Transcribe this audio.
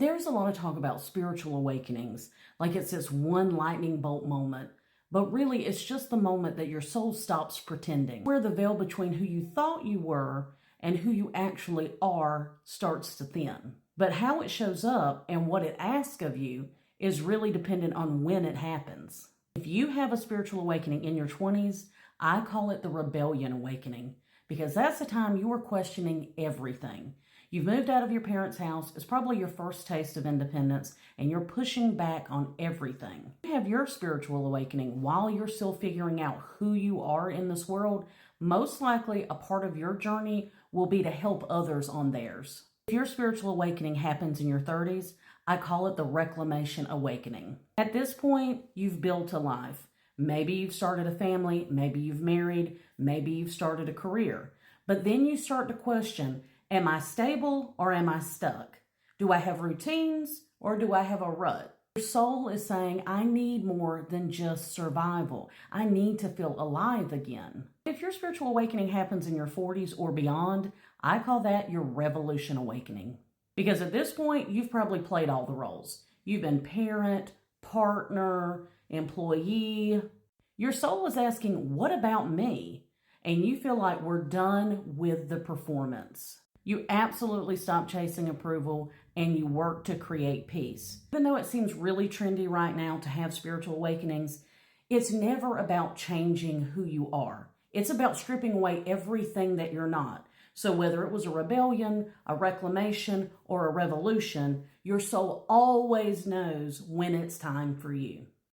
There's a lot of talk about spiritual awakenings, like it's this one lightning bolt moment, but really it's just the moment that your soul stops pretending, where the veil between who you thought you were and who you actually are starts to thin. But how it shows up and what it asks of you is really dependent on when it happens. If you have a spiritual awakening in your 20s, I call it the rebellion awakening, because that's the time you are questioning everything. You've moved out of your parents' house. It's probably your first taste of independence, and you're pushing back on everything. You have your spiritual awakening while you're still figuring out who you are in this world. Most likely, a part of your journey will be to help others on theirs. If your spiritual awakening happens in your 30s, I call it the reclamation awakening. At this point, you've built a life. Maybe you've started a family, maybe you've married, maybe you've started a career. But then you start to question, am I stable or am I stuck? Do I have routines or do I have a rut? Your soul is saying, I need more than just survival. I need to feel alive again. If your spiritual awakening happens in your 40s or beyond, I call that your revolution awakening. Because at this point, you've probably played all the roles. You've been parent, partner, employee. Your soul is asking, what about me? And you feel like we're done with the performance. You absolutely stop chasing approval and you work to create peace. Even though it seems really trendy right now to have spiritual awakenings, it's never about changing who you are. It's about stripping away everything that you're not. So whether it was a rebellion, a reclamation, or a revolution, your soul always knows when it's time for you.